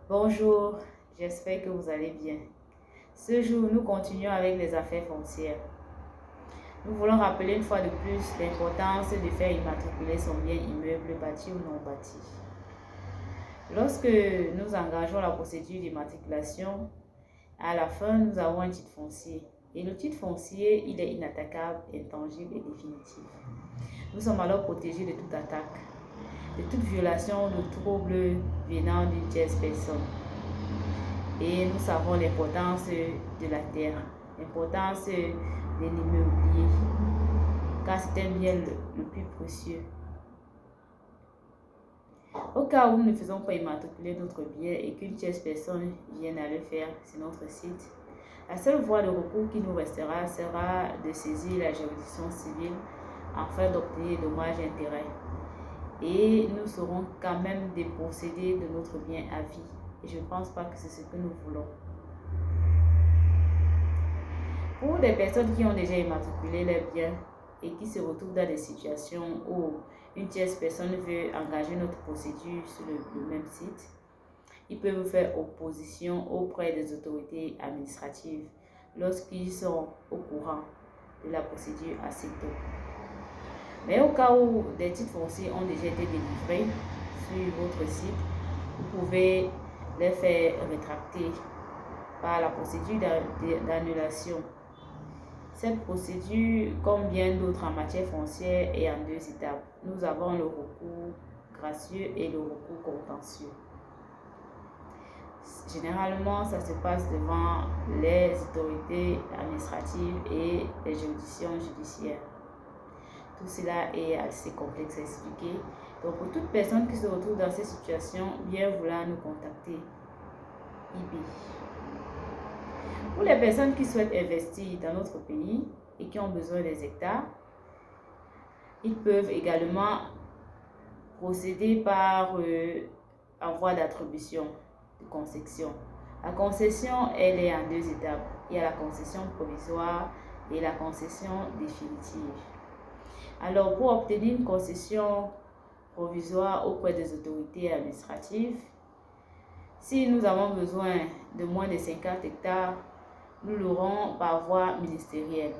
Bonjour, j'espère que vous allez bien. Ce jour, nous continuons avec les affaires foncières. Nous voulons rappeler une fois de plus l'importance de faire immatriculer son bien immeuble bâti ou non bâti. Lorsque nous engageons la procédure d'immatriculation, à la fin, nous avons un titre foncier. Et le titre foncier, il est inattaquable, intangible et définitif. Nous sommes alors protégés de toute attaque, de toute violation ou de trouble venant d'une tierce personne. Et nous savons l'importance de la terre, l'importance de l'immobilier, car c'est un bien le plus précieux. Au cas où nous ne faisons pas immatriculer notre bien et qu'une tierce personne vienne à le faire sur notre site, la seule voie de recours qui nous restera sera de saisir la juridiction civile afin d'obtenir dommages et intérêts. Et nous serons quand même dépossédés de notre bien à vie. Et je ne pense pas que c'est ce que nous voulons. Pour des personnes qui ont déjà immatriculé leurs biens et qui se retrouvent dans des situations où une tierce personne veut engager notre procédure sur le même site, ils peuvent faire opposition auprès des autorités administratives lorsqu'ils sont au courant de la procédure assez tôt. Mais au cas où des titres fonciers ont déjà été délivrés sur votre site, vous pouvez les faire rétracter par la procédure d'annulation. Cette procédure, comme bien d'autres en matière foncière, est en 2 étapes. Nous avons le recours gracieux et le recours contentieux. Généralement, ça se passe devant les autorités administratives et les juridictions judiciaires. Tout cela est assez complexe à expliquer. Donc, pour toute personne qui se retrouve dans cette situation, bien vouloir nous contacter. IB. Pour les personnes qui souhaitent investir dans notre pays et qui ont besoin des hectares, ils peuvent également procéder par envoi d'attribution de concession. La concession, elle est en 2 étapes. Il y a la concession provisoire et la concession définitive. Alors, pour obtenir une concession provisoire auprès des autorités administratives, si nous avons besoin de moins de 50 hectares, nous l'aurons par voie ministérielle.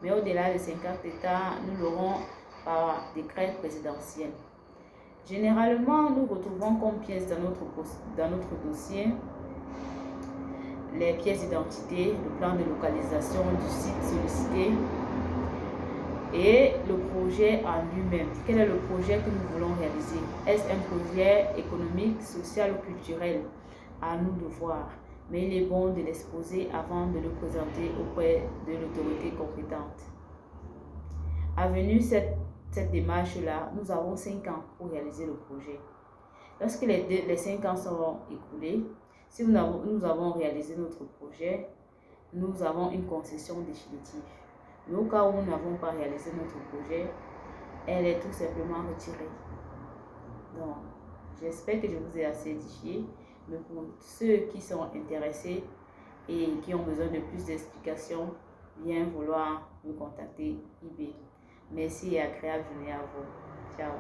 Mais au-delà de 50 hectares, nous l'aurons par décret présidentiel. Généralement, nous retrouvons comme pièces dans notre dossier les pièces d'identité, le plan de localisation du site sollicité et le projet en lui-même. Quel est le projet que nous voulons réaliser? Est-ce un projet économique, social ou culturel? À nous de voir. Mais il est bon de l'exposer avant de le présenter auprès de l'autorité compétente. Avenue cette démarche-là, nous avons 5 ans pour réaliser le projet. Lorsque les 5 ans seront écoulés, si nous avons réalisé notre projet, nous avons une concession définitive. Mais au cas où nous n'avons pas réalisé notre projet, elle est tout simplement retirée. Donc, j'espère que je vous ai assez édifié. Mais pour ceux qui sont intéressés et qui ont besoin de plus d'explications, bien vouloir me contacter IB. Merci et agréable journée à vous. Ciao.